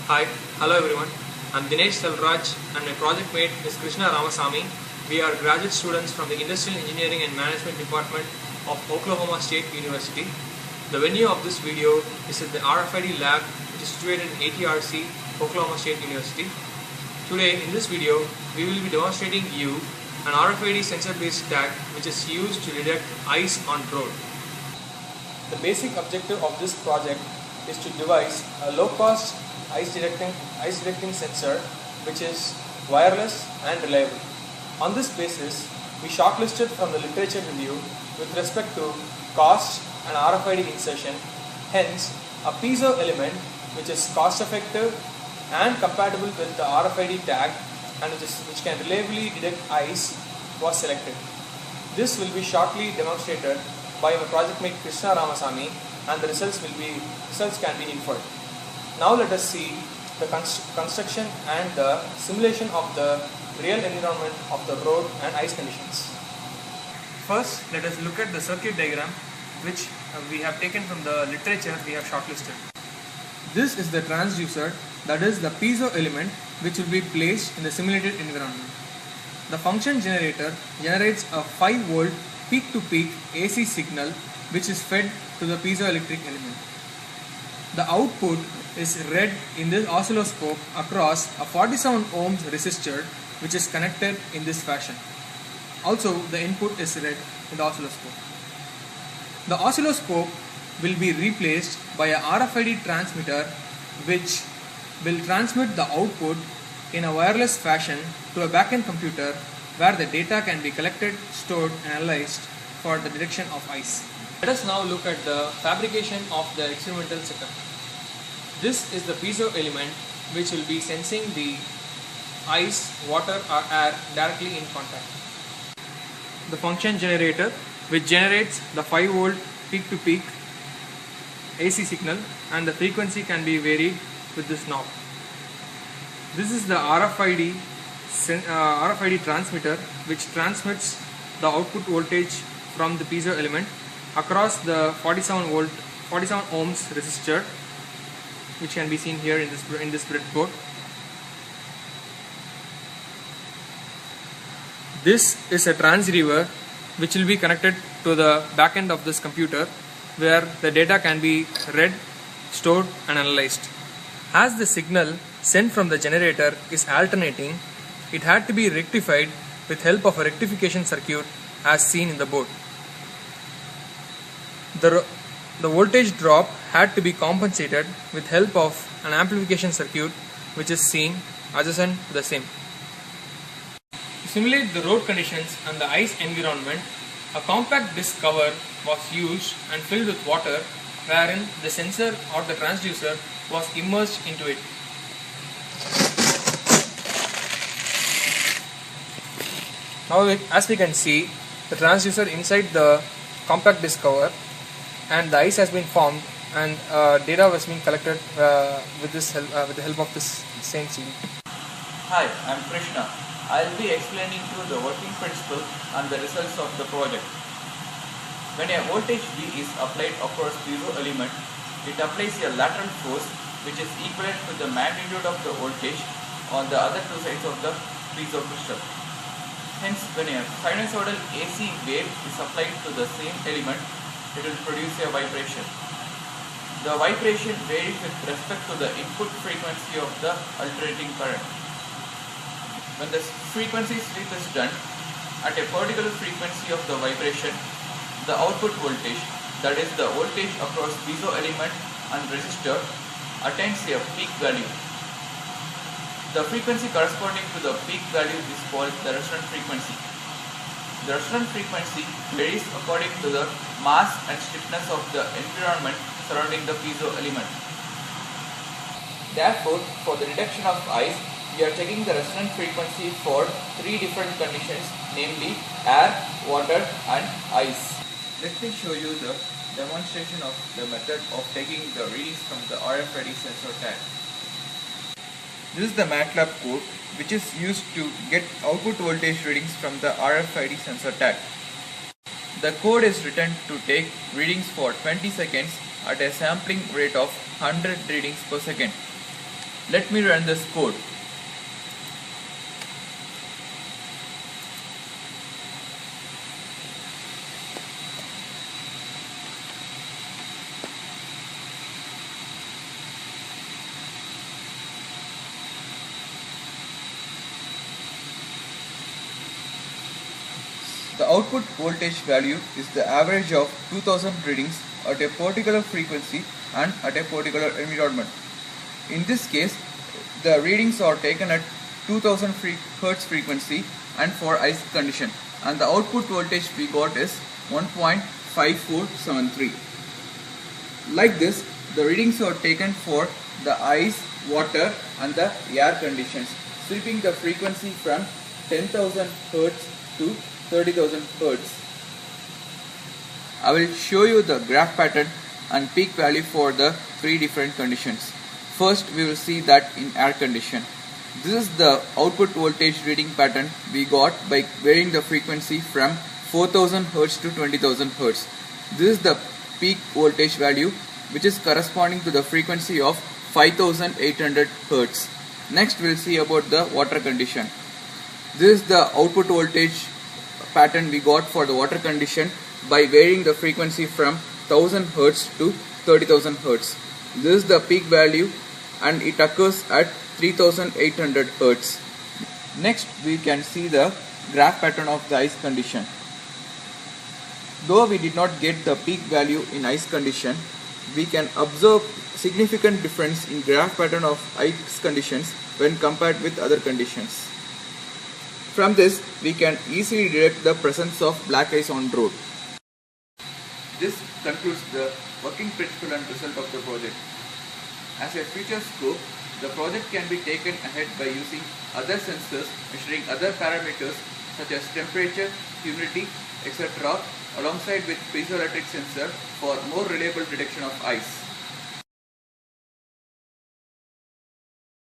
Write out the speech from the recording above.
Hi, hello everyone. I'm Dinesh Selvaraj and my project mate is Krishna Ramasamy. We are graduate students from the Industrial Engineering and Management Department of Oklahoma State University. The venue of this video is at the RFID lab, which is situated in ATRC, Oklahoma State University. Today in this video, we will be demonstrating you an RFID sensor based tag which is used to detect ice on road. The basic objective of this project is to devise a low cost ice detecting sensor which is wireless and reliable. On this basis, we shortlisted from the literature review with respect to cost and RFID insertion. Hence, a piezo element which is cost effective and compatible with the RFID tag and which can reliably detect ice was selected. This will be shortly demonstrated by my project mate Krishna Ramasamy, and the results can be inferred. Now let us see the construction and the simulation of the real environment of the road and ice conditions. First, let us look at the circuit diagram which we have taken from the literature we have shortlisted. This is the transducer, that is the piezo element which will be placed in the simulated environment. The function generator generates a 5 volt peak to peak AC signal which is fed to the piezoelectric element. The output is read in this oscilloscope across a 47 ohms resistor which is connected in this fashion. Also, the input is read in the oscilloscope. The oscilloscope will be replaced by a RFID transmitter which will transmit the output in a wireless fashion to a backend computer where the data can be collected, stored and analyzed for the detection of ice. Let us now look at the fabrication of the experimental setup. This is the piezo element which will be sensing the ice, water or air directly in contact. The function generator which generates the 5 volt peak to peak AC signal, and the frequency can be varied with this knob. This is the RFID transmitter which transmits the output voltage from the piezo element across the 47 ohms resistor, which can be seen here in this breadboard. This is a transceiver which will be connected to the back end of this computer where the data can be read, stored and analyzed. As the signal sent from the generator is alternating, it had to be rectified with help of a rectification circuit as seen in the board. The voltage drop had to be compensated with help of an amplification circuit which is seen adjacent to the same. To simulate the road conditions and the ice environment, a compact disc cover was used and filled with water wherein the sensor or the transducer was immersed into it. Now as we can see, the transducer inside the compact disc cover and the ice has been formed and data was being collected with the help of this same CD. Hi, I'm Krishna. I'll be explaining to the working principle and the results of the project. When a voltage V is applied across piezo element, it applies a lateral force which is equivalent to the magnitude of the voltage on the other two sides of the piezo crystal. Hence, when a sinusoidal AC wave is applied to the same element, it will produce a vibration. The vibration varies with respect to the input frequency of the alternating current. When the frequency sweep is done, at a particular frequency of the vibration, the output voltage, that is the voltage across piezo element and resistor, attains a peak value. The frequency corresponding to the peak value is called the resonant frequency. The resonant frequency varies according to the mass and stiffness of the environment surrounding the piezo element. Therefore, for the detection of ice, we are checking the resonant frequency for 3 different conditions, namely air, water and ice. Let me show you the demonstration of the method of taking the readings from the RFID sensor tag. This is the MATLAB code which is used to get output voltage readings from the RFID sensor tag. The code is written to take readings for 20 seconds at a sampling rate of 100 readings per second. Let me run this code. The output voltage value is the average of 2000 readings at a particular frequency and at a particular environment. In this case, the readings are taken at 2000 Hz frequency and for ice condition, and the output voltage we got is 1.5473. Like this, the readings are taken for the ice, water and the air conditions, sweeping the frequency from 10,000 Hz to 30,000 Hz. I will show you the graph pattern and peak value for the three different conditions. First, we will see that in air condition. This is the output voltage reading pattern we got by varying the frequency from 4000 Hz to 20,000 Hz. This is the peak voltage value, which is corresponding to the frequency of 5800 Hz. Next, we will see about the water condition. This is the output voltage pattern we got for the water condition by varying the frequency from 1000 Hz to 30,000 Hz. This is the peak value and it occurs at 3800 Hz. Next, we can see the graph pattern of the ice condition. Though we did not get the peak value in ice condition, we can observe significant difference in graph pattern of ice conditions when compared with other conditions. From this, we can easily detect the presence of black ice on road. This concludes the working principle and result of the project. As a future scope, the project can be taken ahead by using other sensors measuring other parameters such as temperature, humidity, etc. alongside with piezoelectric sensor for more reliable detection of ice.